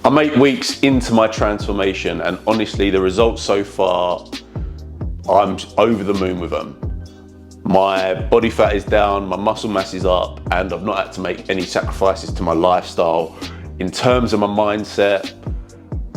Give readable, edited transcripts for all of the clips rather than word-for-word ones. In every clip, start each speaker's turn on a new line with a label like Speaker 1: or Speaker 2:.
Speaker 1: I'm 8 weeks into my transformation, and honestly, the results so far, I'm over the moon with them. My body fat is down, my muscle mass is up, and I've not had to make any sacrifices to my lifestyle. In terms of my mindset,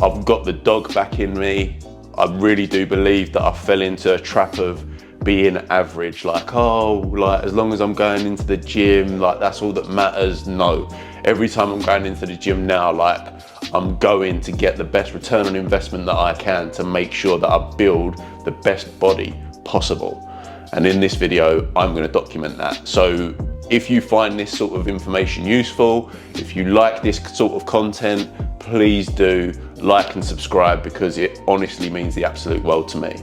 Speaker 1: I've got the dog back in me. I really do believe that I fell into a trap of being average, like as long as I'm going into the gym, like that's all that matters. No, every time I'm going into the gym now, like I'm going to get the best return on investment that I can to make sure that I build the best body possible. And in this video, I'm going to document that. So if you find this sort of information useful, if you like this sort of content, please do like and subscribe, because it honestly means the absolute world to me.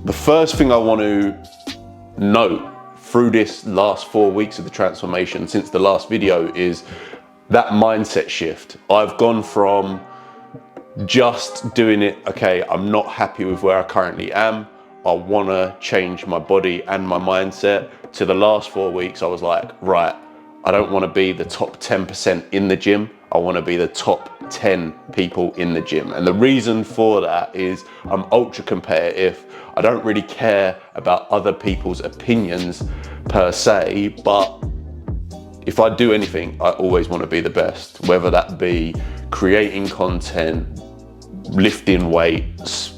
Speaker 1: The first thing I want to note through this last 4 weeks of the transformation since the last video is that mindset shift. I've gone from just doing it, okay, I'm not happy with where I currently am, I want to change my body and my mindset, to the last 4 weeks I was like, right, I don't want to be the top 10% in the gym, I want to be the top 10 people in the gym. And the reason for that is I'm ultra competitive. I don't really care about other people's opinions per se, but if I do anything, I always want to be the best, whether that be creating content, lifting weights,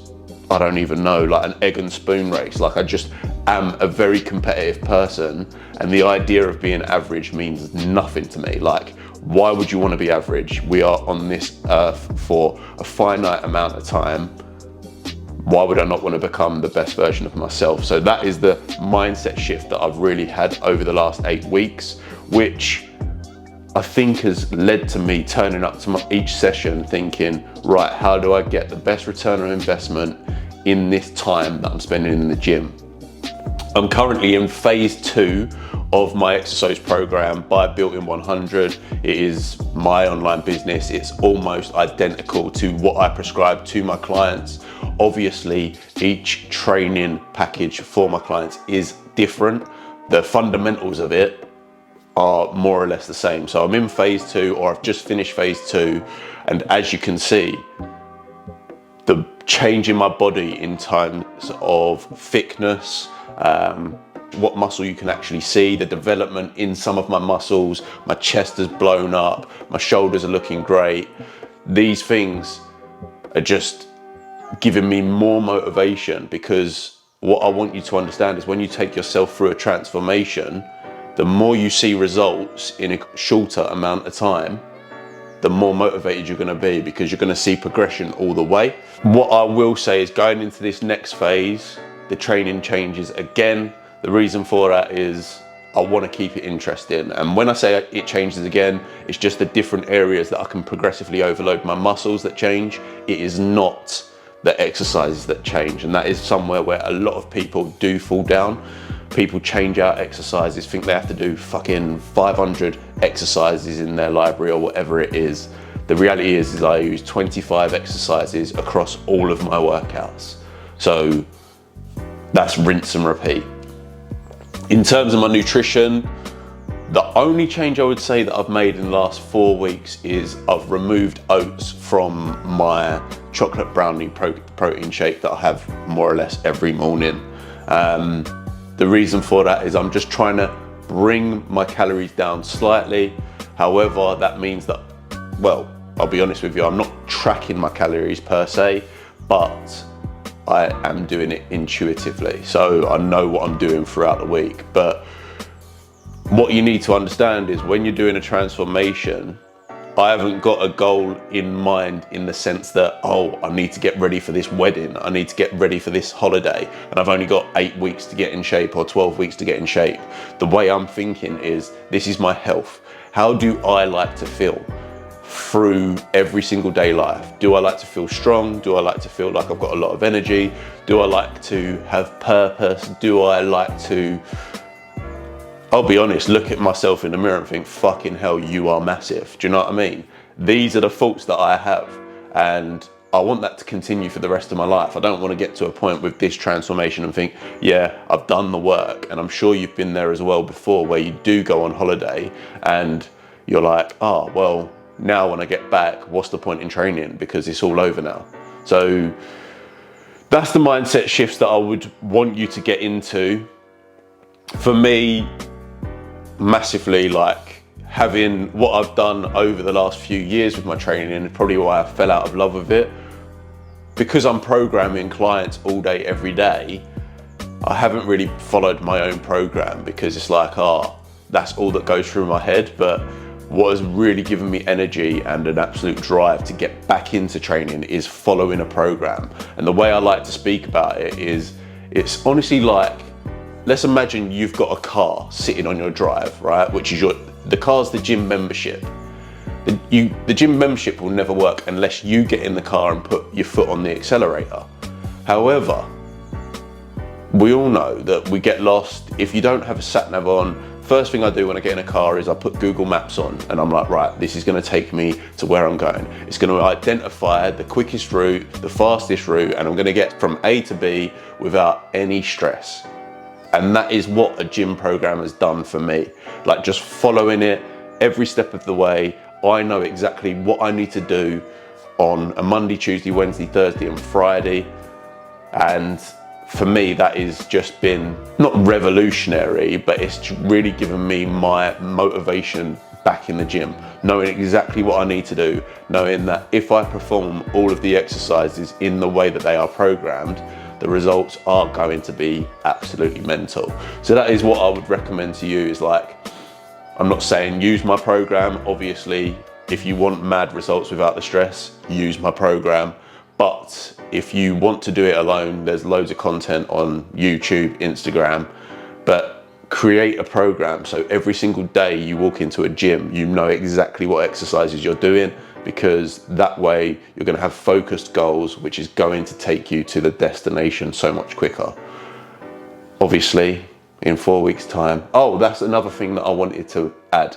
Speaker 1: I don't even know, like an egg and spoon race. Like I just am a very competitive person, and the idea of being average means nothing to me. Like, why would you want to be average? We are on this earth for a finite amount of time. Why would I not want to become the best version of myself? So that is the mindset shift that I've really had over the last 8 weeks, which I think has led to me turning up to each session thinking, right, how do I get the best return on investment in this time that I'm spending in the gym? I'm currently in phase 2 of my exercise program by Built In 100. It is my online business. It's almost identical to what I prescribe to my clients. Obviously, each training package for my clients is different. The fundamentals of it are more or less the same. So I'm in phase 2, or I've just finished phase 2. And as you can see, the change in my body in terms of thickness, what muscle you can actually see, the development in some of my muscles, my chest has blown up, my shoulders are looking great. These things are just giving me more motivation, because what I want you to understand is when you take yourself through a transformation, the more you see results in a shorter amount of time, the more motivated you're going to be, because you're going to see progression all the way. What I will say is, going into this next phase, the training changes again. The reason for that is I want to keep it interesting. And when I say it changes again, it's just the different areas that I can progressively overload my muscles that change. It is not the exercises that change. And that is somewhere where a lot of people do fall down. People change out exercises, think they have to do fucking 500 exercises in their library or whatever it is. The reality is I use 25 exercises across all of my workouts. So that's rinse and repeat. In terms of my nutrition, the only change I would say that I've made in the last 4 weeks is I've removed oats from my chocolate brownie protein shake that I have more or less every morning. The reason for that is I'm just trying to bring my calories down slightly. However, that means that, well, I'll be honest with you, I'm not tracking my calories per se, but I am doing it intuitively. So I know what I'm doing throughout the week. But what you need to understand is when you're doing a transformation, I haven't got a goal in mind in the sense that, oh, I need to get ready for this wedding, I need to get ready for this holiday, and I've only got 8 weeks to get in shape or 12 weeks to get in shape. The way I'm thinking is, this is my health. How do I like to feel through every single day life? Do I like to feel strong? Do I like to feel like I've got a lot of energy? Do I like to have purpose? Do I like to, I'll be honest, look at myself in the mirror and think, fucking hell, you are massive. Do you know what I mean? These are the thoughts that I have, and I want that to continue for the rest of my life. I don't want to get to a point with this transformation and think, yeah, I've done the work. And I'm sure you've been there as well before, where you do go on holiday and you're like, oh, well, now when I get back, what's the point in training? Because it's all over now. So that's the mindset shifts that I would want you to get into. For me, massively, like having what I've done over the last few years with my training, and probably why I fell out of love with it, because I'm programming clients all day, every day, I haven't really followed my own program, because it's like, that's all that goes through my head. But what has really given me energy and an absolute drive to get back into training is following a program. And the way I like to speak about it is, it's honestly like, let's imagine you've got a car sitting on your drive, right? Which is the car's the gym membership. The gym membership will never work unless you get in the car and put your foot on the accelerator. However, we all know that we get lost if you don't have a sat nav on. First thing I do when I get in a car is I put Google Maps on, and I'm like, right, this is going to take me to where I'm going. It's going to identify the quickest route, the fastest route, and I'm going to get from A to B without any stress. And that is what a gym program has done for me. Like, just following it every step of the way, I know exactly what I need to do on a Monday, Tuesday, Wednesday, Thursday, and Friday. And for me, that has just been not revolutionary, but it's really given me my motivation back in the gym, knowing exactly what I need to do, knowing that if I perform all of the exercises in the way that they are programmed, the results are going to be absolutely mental. So that is what I would recommend to you, is like, I'm not saying use my program. Obviously, if you want mad results without the stress, use my program. But if you want to do it alone, there's loads of content on YouTube, Instagram, but create a program. So every single day you walk into a gym, you know exactly what exercises you're doing, because that way you're going to have focused goals, which is going to take you to the destination so much quicker. Obviously, in 4 weeks' time. Oh, that's another thing that I wanted to add.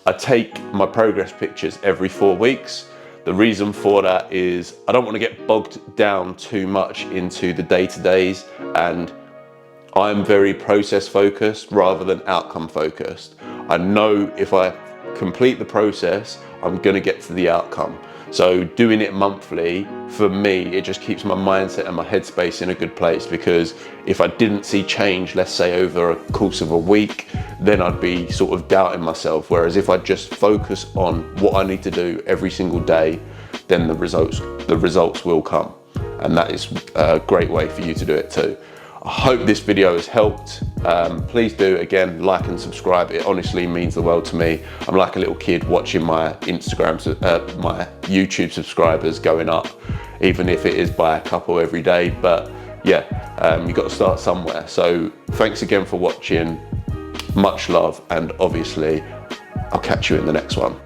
Speaker 1: I take my progress pictures every 4 weeks. The reason for that is I don't want to get bogged down too much into the day-to-days, and I'm very process focused rather than outcome focused. I know if I complete the process, I'm going to get to the outcome. So doing it monthly, for me, it just keeps my mindset and my headspace in a good place, because if I didn't see change, let's say over a course of a week, then I'd be sort of doubting myself. Whereas if I just focus on what I need to do every single day, then the results will come. And that is a great way for you to do it too. I hope this video has helped. Please do, again, like and subscribe. It honestly means the world to me. I'm like a little kid watching my my YouTube subscribers going up, even if it is by a couple every day. But yeah, you've got to start somewhere. So thanks again for watching. Much love, and obviously I'll catch you in the next one.